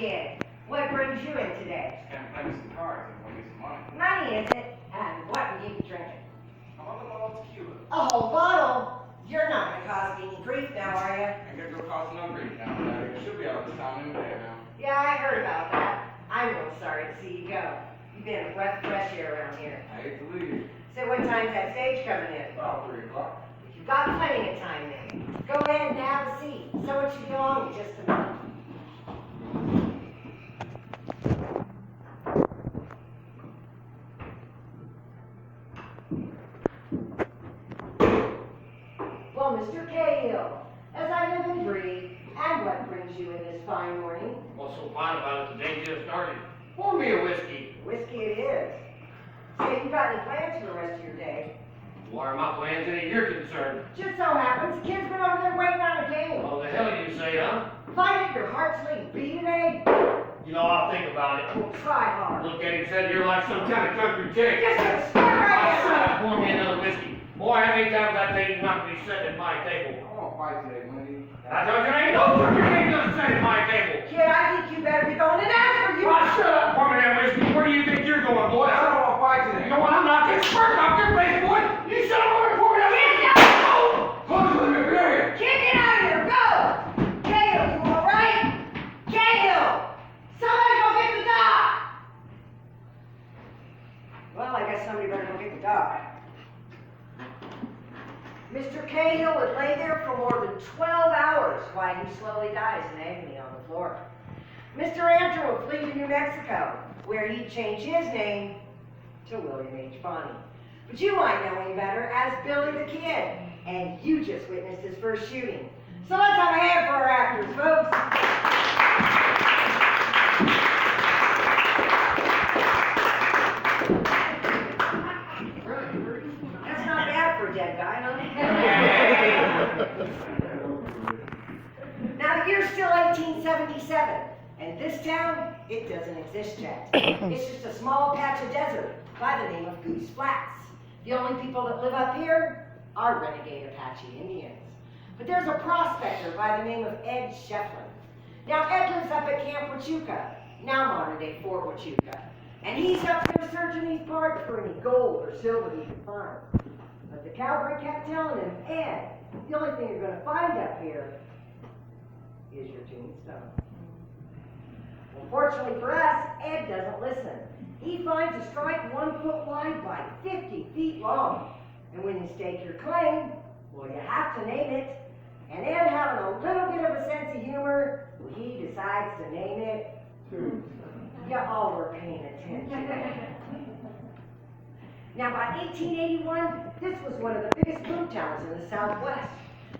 kid. What brings you in today? Just gonna play me some cards and win me some money. Money, is it? And what will you be drinking? How about a bottle of tequila? A whole bottle? You're not going to cause me any grief now, are you? I ain't gonna go cause no grief now. You should be out of this town in a day now. Yeah, I heard about that. I'm real sorry to see you go. You've been a breath of fresh air around here. I hate to leave. So what time's that stage coming in? About 3 o'clock. You've got plenty of time then. Go ahead and have a seat. So it should be on in just a minute. Well, Mr. Cahill, as I live and breathe, and what brings you in this fine morning? What's so fine about it? The day just started. Pour me a whiskey. Whiskey it is. Say, you got any plans for the rest of your day? What are my plans any you're concerned? Just so happens, the kid's been over there waiting on a game. Oh, the hell you say, huh? Find it your heart's league B today? You know, I'll think about it. Well, try hard. Look at him, said you're like some kind of country chick. Just gonna start right Shut now. up, pour me another whiskey. Boy, how many times I tell you not to be sitting at my table? I won't fight today, Wendy. I told you ain't no fucking thing gonna sit at my table. Kid, I think you better be going and ask for you. Well, shut up, pour me that whiskey. Where do you think you're going, boy? I don't want to fight today. You know what? I'm not getting smirk off your face, boy. You shut up and pour me that whiskey. Close with me, period. Kid, get out of here. Go. Cahill, you all right? Cahill, somebody go get the dog. Well, I guess somebody better go get the dog. Mr. Cahill would lay there for more than 12 hours while he slowly dies in agony on the floor. Mr. Andrew would flee to New Mexico, where he'd change his name to William H. Bonney. But you might know him better as Billy the Kid, and you just witnessed his first shooting. So let's have a hand for our actors, folks. That's not bad for a dead guy, huh? Now, the year's still 1877, and this town, it doesn't exist yet. It's just a small patch of desert by the name of Goose Flats. The only people that live up here are renegade Apache Indians. But there's a prospector by the name of Ed Shefflin. Now, Ed lives up at Camp Huachuca, now modern-day Fort Huachuca. And he's up there searching these parts for any gold or silver he can find. But the cowboy kept telling him, Ed, the only thing you're going to find up here is your tombstone. Well, fortunately for us, Ed doesn't listen. He finds a strike 1 foot wide by 50 feet long. And when you stake your claim, well, you have to name it. And Ed, having a little bit of a sense of humor, well, he decides to name it Tombstone. You all were paying attention. Now, by 1881, this was one of the biggest boom towns in the Southwest.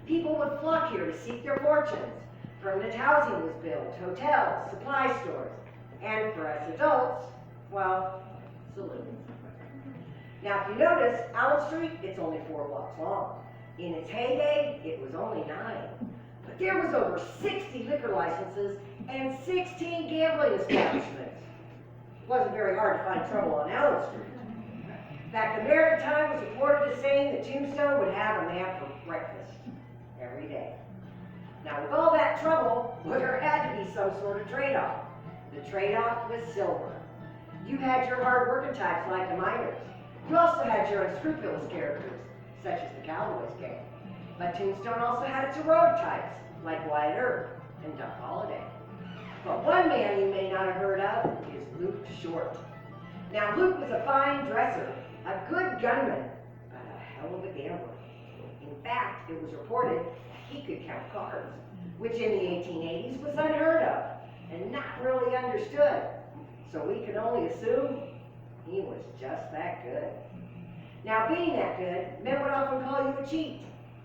People would flock here to seek their fortunes. Permanent housing was built, hotels, supply stores, and for us adults, well, saloons. Now, if you notice, Allen Street, it's only 4 blocks long. In its heyday, it was only 9. But there was over 60 liquor licenses and 16 gambling establishments. It wasn't very hard to find trouble on Allen Street. In fact, the American Times was reported as saying that Tombstone would have a man for breakfast every day. Now, with all that trouble, well, there had to be some sort of trade-off. The trade-off was silver. You had your hard-working types like the miners. You also had your unscrupulous characters, such as the Cowboys gang. But Tombstone also had its heroic types, like Wyatt Earp and Doc Holliday. But one man you may not have heard of is Luke Short. Now, Luke was a fine dresser, a good gunman, but a hell of a gambler. In fact, it was reported that he could count cards, which in the 1880s was unheard of and not really understood. So we can only assume he was just that good. Now, being that good, men would often call you a cheat.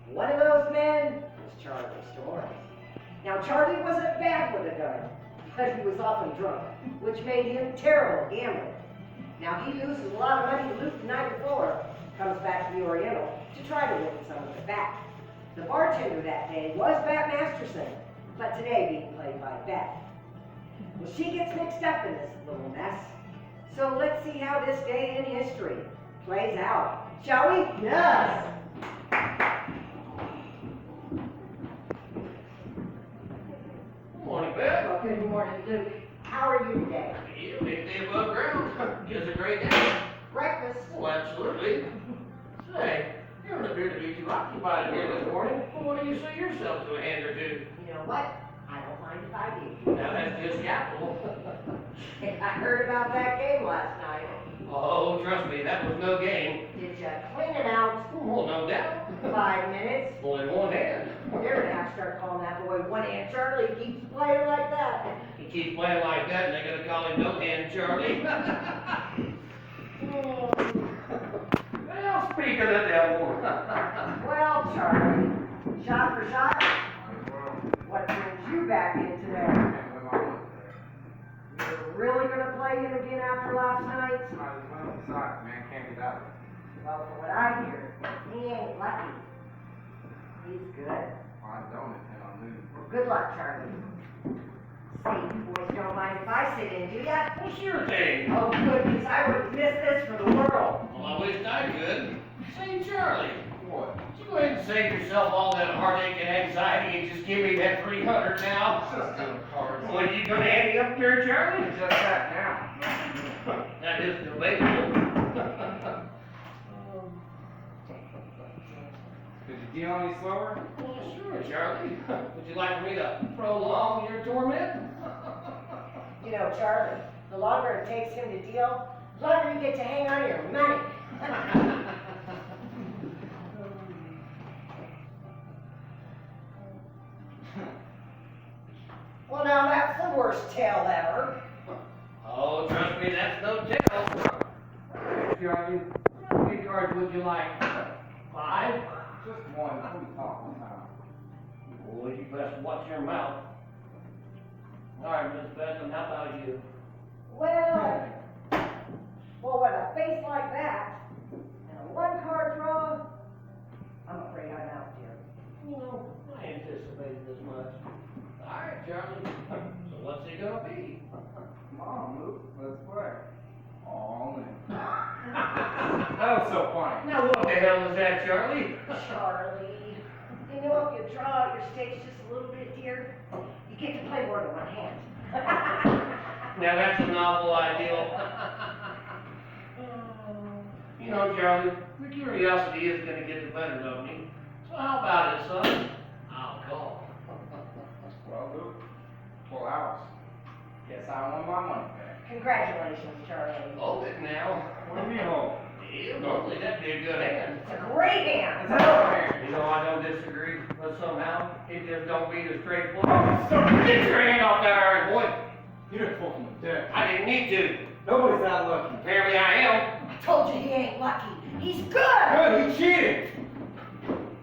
One of those men was Charlie Storm. Now, Charlie wasn't bad with a gun, but he was often drunk, which made him terrible at gambling. Now, he loses a lot of money to Luke the night before, comes back to the Oriental to try to win some of it back. The bartender that day was Bat Masterson, but today being played by Beth. Well, she gets mixed up in this little mess. So let's see how this day in history plays out. Shall we? Yes! Good morning, Beth. Well, good morning, Luke. are you today? You hit the above ground. Just a great day. Breakfast? Well, absolutely. Say, you don't appear to be too occupied here this morning. Well, what do you say yourself to a hand or two? You know what? I don't mind if I do. Now that's just capital. I heard about that game last night. Oh, trust me, that was no game. Did you clean it out? Well, no doubt. 5 minutes? Well, in one hand. You're gonna have to start calling that boy One Hand Charlie. He keeps playing like that. He keeps playing like that, and they're gonna call him No Hand Charlie. Well, speak of the devil. Well, Charlie, shot for shot, what brings you back in today? You're really gonna play him again after last night? Man, can't get out. Well, from what I hear, he ain't lucky. He's good. I don't intend on losing. Good luck, Charlie. Say, you boys don't mind if I sit in, do ya? Well, sure thing. Oh, good, because I wouldn't miss this for the world. Well, I wished I could. Say, Charlie, What? would you go ahead and save yourself all that heartache and anxiety and just give me that 300 now? Just doing cards. What are you gonna hand me up there, Charlie? Just that now. That is debatable. Did you deal any slower? Well, sure, Charlie. Would you like me to prolong your torment? You know, Charlie, the longer it takes him to deal, the longer you get to hang on to your money. Well, now that's the worst tale ever. Oh, trust me, that's no tell. Charlie, how many cards would you like? 5? Just one. Please talk one time. Boy, you best watch your mouth. All right, Miss Benson, how about you? Well, with a face like that, and a one-card draw, I'm afraid I'm out, dear. You know, I anticipated as much. All right, Charlie. So what's it gonna be? Come on, Luke. Let's play. All in. That was so funny. Now what the hell is that, Charlie? Charlie, you know, if you draw out your stakes just a little bit, dear, you get to play more than one hand. Now that's a novel ideal. You know, Charlie, the curiosity is gonna get the better of me. So how about it, son? I'll call. Well, Luke, full house. Guess I won my money back. Congratulations, Charlie. Hold it now. What do you mean, hold? Yeah, normally that'd be a good hand. It's a great hand. Is that fair? You know, I don't disagree, but somehow it just don't beat a straight flush. Get your hand off that iron, boy. You didn't pull from the deck. I didn't need to. Nobody's that lucky. Apparently I am. I told you he ain't lucky. He's good. Good, he cheated.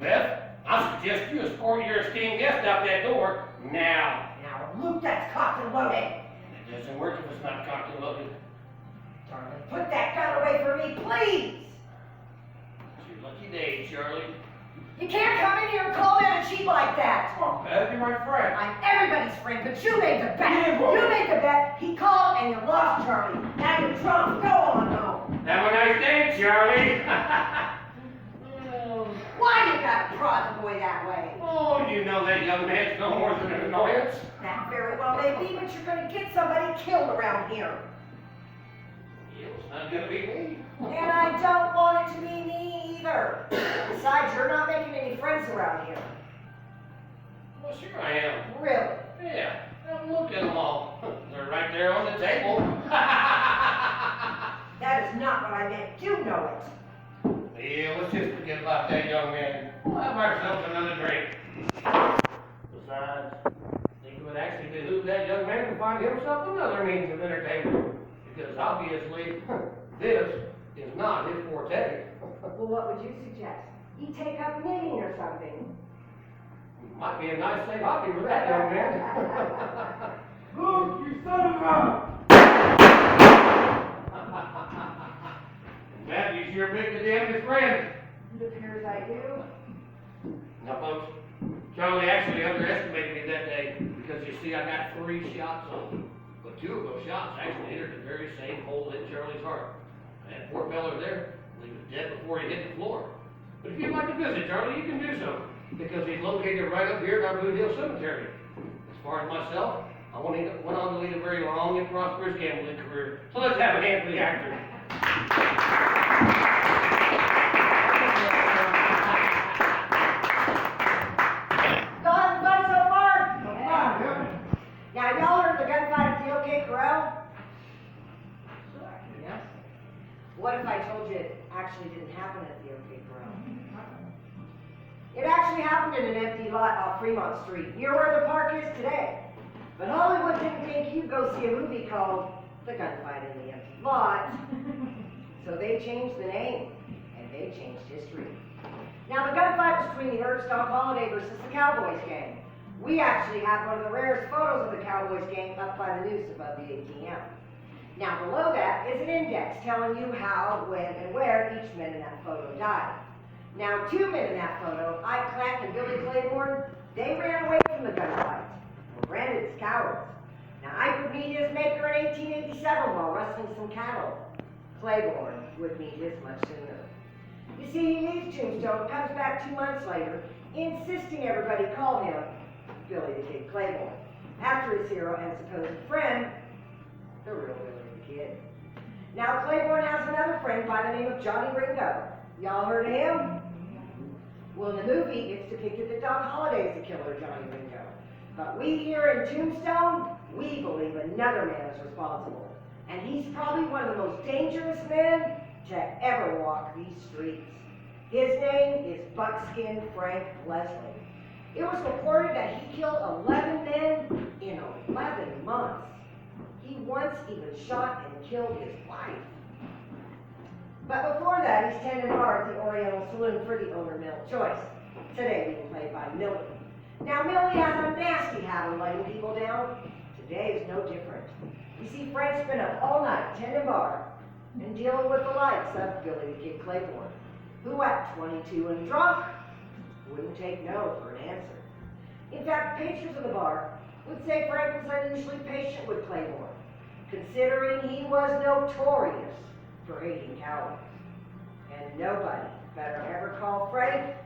Beth, I suggest you escort your esteemed guest out that door now. Now, Luke, that's cocked and loaded. It doesn't work if it's not cocked and loaded. Darling, put that gun away from me, please. It's your lucky day, Charlie. You can't come in here and call me a cheat like that. Come on, Beth, you're my friend. I'm everybody's friend, but you made the bet. Yeah, well- You made the bet. He called and you lost, Charlie. Now you're drunk. Go on home. Have a nice day, Charlie. Why you gotta prod the boy that way? Oh, you know that young man's no more than an annoyance. That very well may be, but you're gonna get somebody killed around here. It's not gonna be me. And I don't want it to be me either. Besides, you're not making any friends around here. Well, sure I am. Really? Yeah, and look at them all. They're right there on the table. That is not what I meant. You know it. Yeah, let's just forget about that young man. We'll have ourselves another drink. Besides, I think it would actually behoove that young man to find himself another means of entertainment. Because obviously, this is not his forte. Well, what would you suggest? You take up knitting or something. Might be a nice safe hobby for that young man. Luke, you son of a... Matthew's your big the damnedest friend. It appears I do. Now, folks, Charlie actually underestimated me that day because you see, I got 3 shots on him. But 2 of those shots actually entered the very same hole in Charlie's heart. And that poor feller there, he was dead before he hit the floor. But if you'd like to visit Charlie, you can do so because he's located right up here in our Blue Hill Cemetery. As far as myself, I went on to lead a very long and prosperous gambling career. So let's have a hand for the actor. Y'all having fun so far? Now, y'all heard the gunfight at the OK Corral? Yes. What if I told you it actually didn't happen at the OK Corral? It actually happened in an empty lot off Fremont Street, near where the park is today. But Hollywood didn't think you'd go see a movie called The Gunfight in the Empty Lot. So they changed the name, and they changed history. Now, the gunfight was between the Herbst Dog Holiday versus the Cowboys gang. We actually have one of the rarest photos of the Cowboys gang up by the noose above the ATM. Now, below that is an index telling you how, when, and where each man in that photo died. Now, 2 men in that photo, Ike Clack and Billy Claiborne, they ran away from the gunfight, were branded as cowards. Now, Ike would meet his maker in 1887 while rustling some cattle. Claiborne would meet his much sooner. You see, he leaves Tombstone, comes back 2 months later, insisting everybody call him Billy the Kid Claiborne, after his hero and supposed friend, the real Billy the Kid. Now, Claiborne has another friend by the name of Johnny Ringo. Y'all heard of him? Well, in the movie, it's depicted that Doc Holliday's the killer, Johnny Ringo. But we here in Tombstone, we believe another man is responsible. And he's probably one of the most dangerous men to ever walk these streets. His name is Buckskin Frank Leslie. It was reported that he killed 11 men in 11 months. He once even shot and killed his wife. But before that, he's tending bar at the Oriental Saloon for the owner, Milt Joyce, today being played by Millie. Now, Millie has a nasty habit of letting people down. Today is no different. You see, Frank's been up all night tending bar and dealing with the likes of Billy the Kid Claiborne, who at 22 and drunk wouldn't take no for an answer. In fact, patrons of the bar would say Frank was unusually patient with Claiborne, considering he was notorious for hating cowards. And nobody better ever call Frank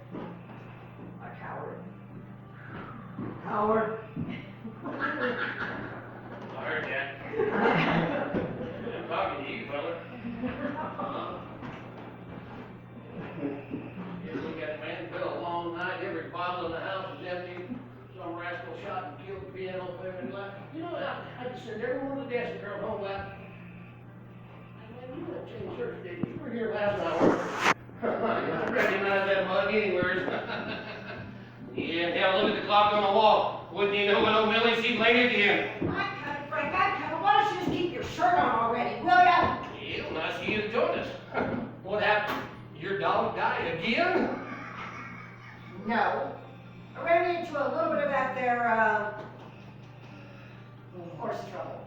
a coward. Howard. I heard that. I'm talking to you, fella. You look at the man, been a long night, every bottle in the house is empty. Some rascal shot and killed the piano player and left. You know, I just send everyone to the desk and girl home back. You went to church, didn't you? You were here last hour. I recognize that mug anywhere. Yeah, hell, look at the clock on the wall. Wouldn't you know it, old Millie, she's late again. I'm coming, Frank, I'm coming. Why don't you just keep your shirt on already, will ya? Yeah, well, nice of you to join us. What happened? Your dog died again? No. I ran into a little bit of that there, horse trouble.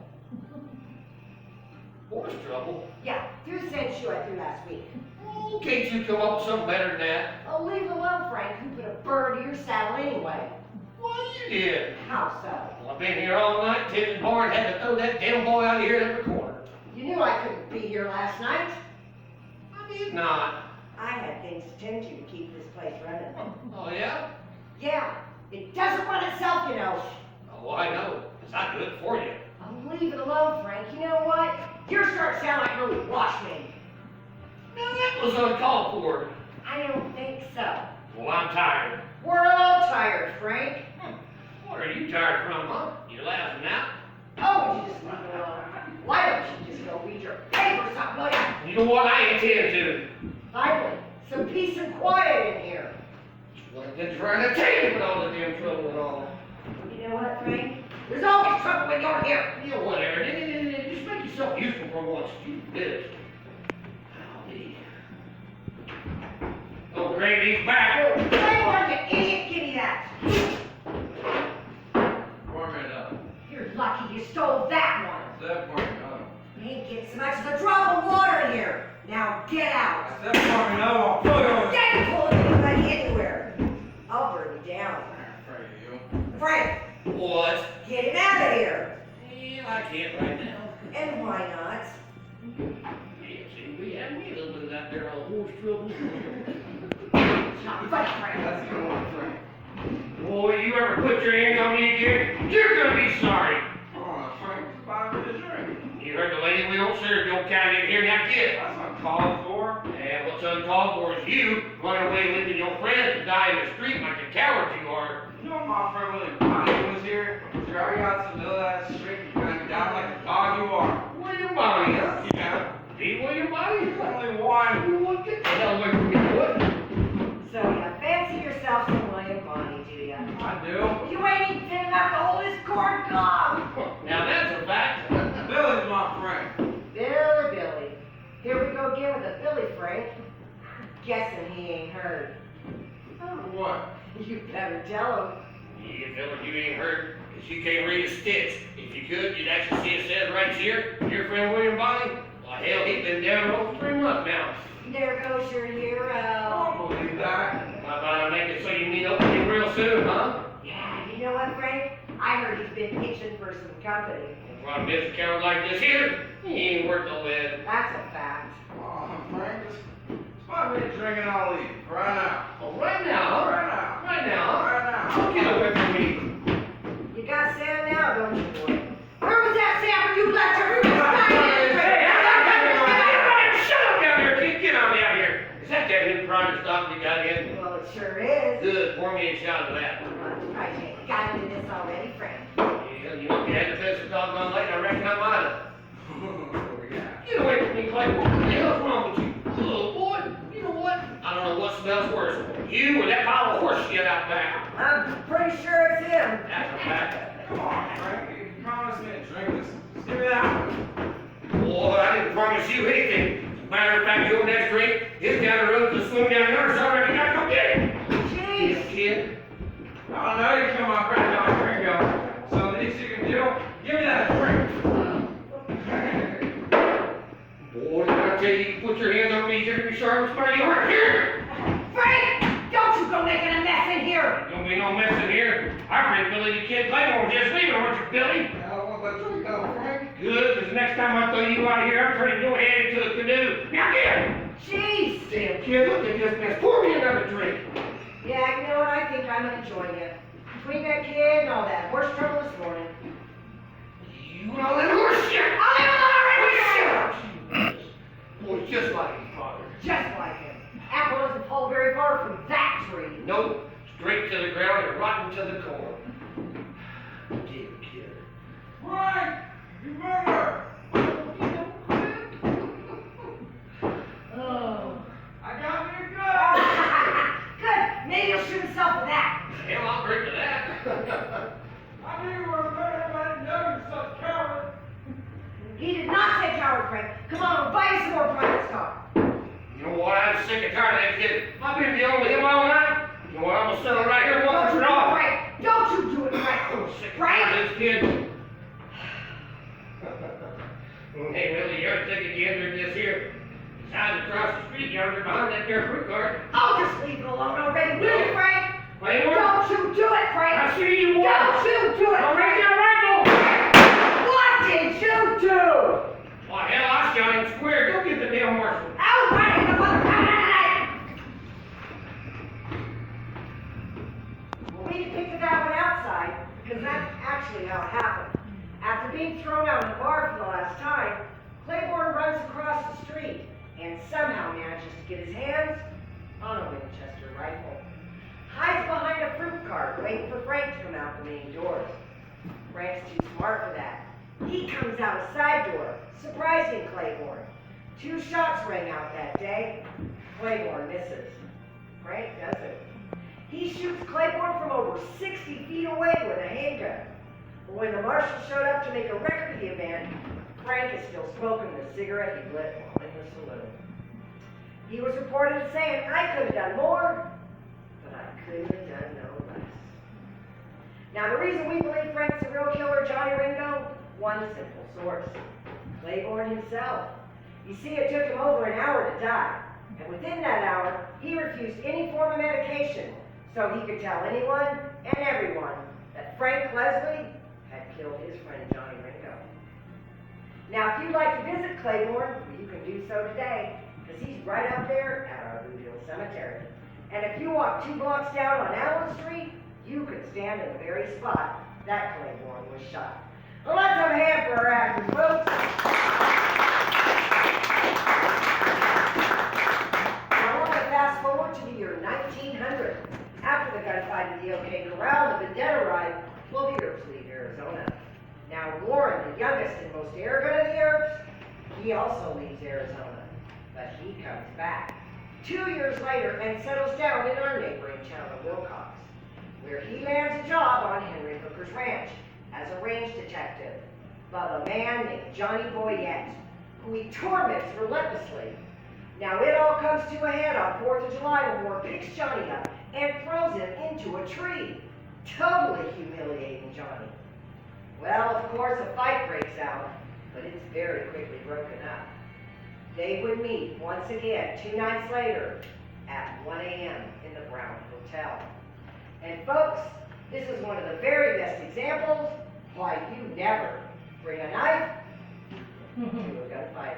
Horse trouble? Yeah, through the same shoe I threw last week. Oh, can't you come up with something better than that? Oh, leave it alone, Frank. Who put a bird to your saddle anyway? Well, you did. How so? Well, I've been here all night, tending bar, and had to throw that damn boy out of here at every corner. You knew I couldn't be here last night. I did not. I had things to tend to keep this place running. Oh, yeah? Yeah, it doesn't run itself, you know. Oh, I know. It's not good for you. Oh, leave it alone, Frank. You know what? You're starting to sound like you're watching. Now, that was uncalled for. I don't think so. Well, I'm tired. We're all tired, Frank. What are you tired from, huh? You laughing now? Oh, would you just leave it alone? Why don't you just go read your paper or something, will ya? You know what? I intend to. Finally, some peace and quiet in here. Well, I've been trying to tell you about all the damn trouble and all. You know what, Frank? There's always trouble when you're here. You know, whatever. Just make yourself useful for once. You did. Oh, great, he's back. Claiborne, you idiot, give me that. Warm it up. You're lucky you stole that one. That warm it up. You ain't getting so much as a drop of water in here. Now get out. That warm it up. I'll pull you over. Get it, pull anybody anywhere. I'll burn you down. I'm afraid of you. Frank, What? get him out of here. Yeah, I can't right now. And why not? Yeah, see, we had me a little bit of that there on horse trouble. It's not funny, Frank. That's a good one, Frank. Boy, you ever put your hands on me again, you're gonna be sorry. don't, sir. Don't count it here, now, kid. That's uncalled for. And what's uncalled for is you running away leaving your friends to die in the street like the coward you are. You know my friend William Bonnie was here? Driving out to the middle of that street and gun down like the dog you are. William Bonney, huh? Yeah. The William Bonney? Only one. You want to get the hell away from me, boy. So you fancy yourself some William Bonney, do ya? I do. You ain't even fit enough to hold this corn cob. Now that's a fact. Billy's my friend. Billy. Here we go again with a Billy Frank. Guessing he ain't heard. What? You better tell him. You fella, you ain't heard, 'cause you can't read a stitch. If you could, you'd actually see it says right here, your friend William Bonney. Why, hell, he's been down the road for 3 months now. There goes your I hero. don't believe that. How about I make it so you meet up with him real soon, huh? Yeah, you know what, Frank? I heard he's been itching for some company. The problem is a coward like this here, he ain't worth the lid. That's a fact. Oh, Frank, it's 5 minutes drinking, I'll leave. Right now. Oh, right now, huh? Right now. Right now, Right huh? now. Get away from me. You got Sam now, don't you, boy? Where was that Sam when you left her? Shut up down there, kid. Get on out here. Is that new private stock you got in? Well, it sure is. Good. Pour me a shot of that. I ain't got into this already, Frank. Yeah, you know, if you had to fence the doggone late, I reckon I might have. Yeah. Get away from me, Clay. What the hell's wrong with you? Little boy, you know what? I don't know what smells worse. You or that pile of horse shit out back. I'm pretty sure it's him. That's a fact. Come on, Frank. You promised me a drink. Just give me that one. Boy, I didn't promise you anything. Matter of fact, your next drink is down the road to the swing down yonder, so I reckon I gotta go get it. Jeez. Kid. I know you killed my friend John Ringo. So the least you can do, give me that drink. Boy, did I tell you, you put your hands on me, you're gonna be sharp as my yard here. Frank! Don't you go making a mess in here! Don't be no mess in here. I bring Billy the Kid Claymore just leaving, weren't you, Billy? I don't want that drink though, Frank. Good, because the next time I throw you out of here, I'm turning your head into a canoe. Now get it! Jeez! Damn, kid, look at this mess. Pour me another drink. Yeah, you know what? I think I'm enjoying it. Between that kid and all that horse trouble this morning. You know that horse shit! I'll leave him alone right here! Boy, just like his father. Just like him. Apple doesn't fall very far from that tree. Nope, straight to the ground and rotten to the core. Damn kid. Frank! You remember? Oh. I got me a gun! Good. Maybe he'll shoot himself with that. Hell, I'll drink to that. I knew you were a better man. Know you're such a coward. He did not say coward, Frank. Come on, we'll buy you some more private stock. You know what? I'm sick and tired of that kid. I've been dealing with him all night. You know what? I'm gonna settle right here once and for all. Frank, don't you do it, Frank. I'm sick and tired of this kid. Hey, Willie, you're thinking you entered this here. It's hiding across the street yonder behind that there fruit cart. I'll just leave it alone already, will you, Frank? Claymore? Don't you do it, Frank. I see you want. Don't you do it, I'll raise Frank. your rifle. What did you do? Why, hell, I shot him square. Go get the damn marshal. Out right in the mother tonight. Well, we picked that one outside because that's actually how it happened. After being thrown out of the bar for the last time, Claiborne runs across the street and somehow manages to get his hands on a Winchester rifle. Hides behind a fruit cart waiting for Frank to come out the main doors. Frank's too smart for that. He comes out a side door, surprising Claiborne. 2 shots rang out that day. Claiborne misses. Frank doesn't. He shoots Claiborne from over 60 feet away with a handgun. But when the marshal showed up to make a record of the event, Frank is still smoking the cigarette he lit while in the saloon. He was reported as saying, I could have done more, but I couldn't have done no less. Now, the reason we believe Frank's the real killer, Johnny Ringo, one simple source. Claiborne himself. You see, it took him over an hour to die, and within that hour, he refused any form of medication, so he could tell anyone and everyone that Frank Leslie had killed his friend Johnny Ringo. Now, if you'd like to visit Claiborne, you can do so today, because he's right up there at our Blue Hill Cemetery. And if you walk 2 blocks down on Allen Street, you could stand in the very spot that Claiborne was shot. Well, let's have a hand for our actors, folks. provided the okay corral the vendetta ride, well, the Earps leave Arizona. Now Warren, the youngest and most arrogant of the Earps, he also leaves Arizona, but he comes back 2 years later and settles down in our neighboring town of Wilcox, where he lands a job on Henry Hooker's ranch as a range detective, but a man named Johnny Boyette, who he torments relentlessly. Now it all comes to a head on 4th of July when Warren picks Johnny up and throws him into a tree, totally humiliating Johnny. Well, of course, a fight breaks out, but it's very quickly broken up. They would meet once again 2 nights later at 1 a.m. in the Brown Hotel. And folks, this is one of the very best examples why you never bring a knife to a gunfight.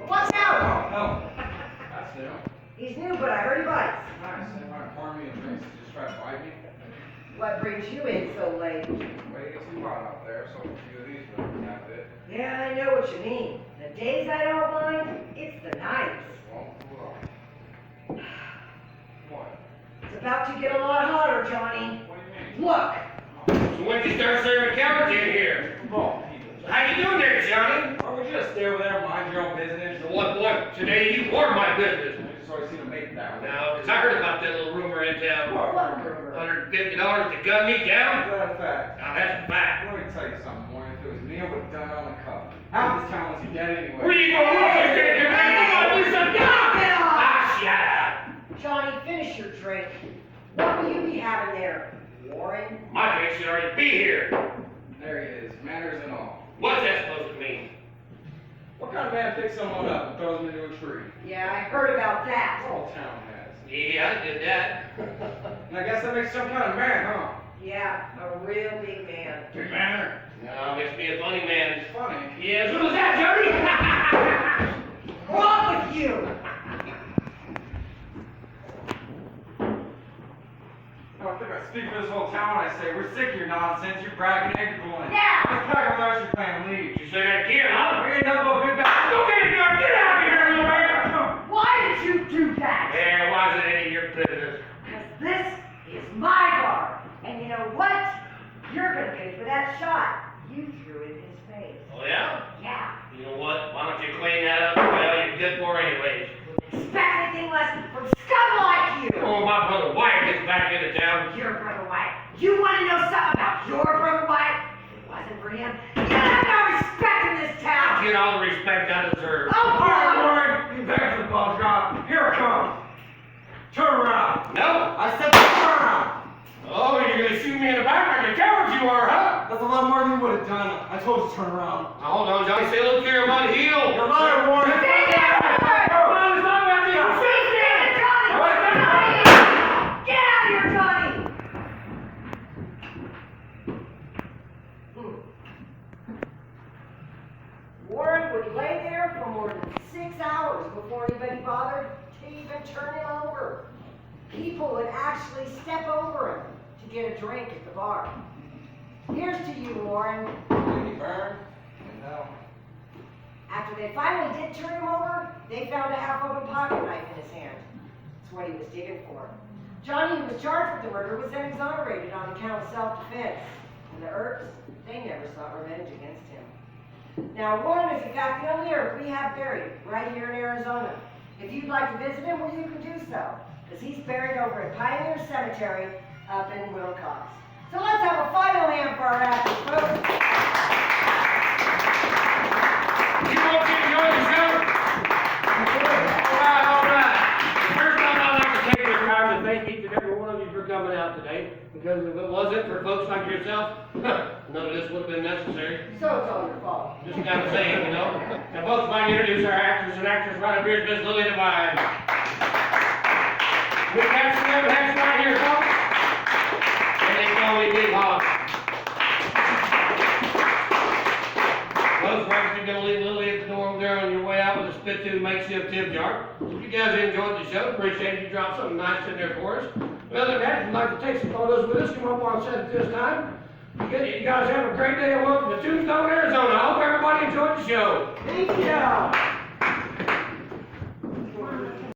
Watch out! Oh, that's new. He's new, but I heard he bites. Nice. They want to pour me a drink to just try to bite me. What brings you in so late? Well, it gets too hot out there, so a few of these would have it. Yeah, I know what you mean. The days I don't mind, it's the nights. Won't cool off. What? It's about to get a lot hotter, Johnny. What do you mean? Look! So when did you start serving cowards in here? Oh, people. How you doing there, Johnny? Oh, would you just stay over there and mind your own business? What, today you were my business. I just always seem to make that way. Now, 'cause I heard about that little rumor in town. What? What rumor? $150 to gun me down? Is that a fact? Now that's a fact. Let me tell you something, Warren. If it was me, I would have done it on the cup. Half this town was dead anyway. Where you going? You some Ah, shut up. Johnny, finish your drink. What will you be having there? Warren? My drink should already be here. There he is, manners and all. What's that supposed to mean? What kind of man picks someone up and throws him into a tree? Yeah, I heard about that. This whole town has. Yeah, I did that. And I guess that makes some kind of man, huh? Yeah, a real big man. Big man. No, makes me a funny man. It's funny. Yes, what was that, Jody? What's wrong with you? I think I speak for this whole town when I say we're sick of your nonsense, you're bragging and you're going. Yeah. Let's pack up our plan and leave. You say that again, huh? We ain't nothing but good guys. Go get it, girl. Get out of here, little man. Why did you do that? Yeah, why is it any of your business? Because this is my bar. And you know what? You're going to pay for that shot you threw in his face. Oh, yeah? Yeah. You know what? Why don't you clean that up? Well, you're good for anyways. Expect anything less from scum like you. Oh, my brother Wyatt gets back into town. Your brother White. You want to know something about your brother White? If it wasn't for him, you'd have no respect in this town. Get all the respect I deserve. Oh, All right, God. Warren. You back to the ball drop. Here it comes. Turn around. No? I said turn around. Oh, you're gonna shoot me in the back like a coward you are, huh? That's a lot more than you would have done. I told you to turn around. Now, hold on, Johnny. Say, look here, one heel. You're a liar, Warren. Stay there! Come on, it's not about me. Stay there, Johnny! Get out of here, Johnny! Warren would lay there for more than 6 hours before anybody bothered to even turn him over. People would actually step over him to get a drink at the bar. Here's to you, Warren. Did he burn? No. After they finally did turn him over, they found a half-open pocket knife in his hand. That's what he was digging for. Johnny, who was charged with the murder, was then exonerated on account of self-defense. And the Earps, they never sought revenge against him. Now, Warren is in fact the only Earp we have buried right here in Arizona. If you'd like to visit him, well, you can do so, because he's buried over at Pioneer Cemetery up in Wilcox. So let's have a final hand for our actors, folks. You want to enjoy the show? All right. First off, I'd like to take this time to thank each and every one of you for coming out today. Because if it wasn't for folks like yourself, none of this would have been necessary. So it's all your fault. Just kind of saying, you know. And folks, might introduce our actors and actresses right up here, Miss Lily Devine. We have some other actors right here, folks. And they call me Big Hog. Folks, we're actually going to leave Lily at the door over there on your way out with a spit tube makeshift tip jar. If you guys enjoyed the show, appreciate you dropped something nice in there for us. Other than that, if you'd like to take some photos with us, come up on set at this time. You guys have a great day and welcome to Tombstone, Arizona. I hope everybody enjoyed the show. Thank you.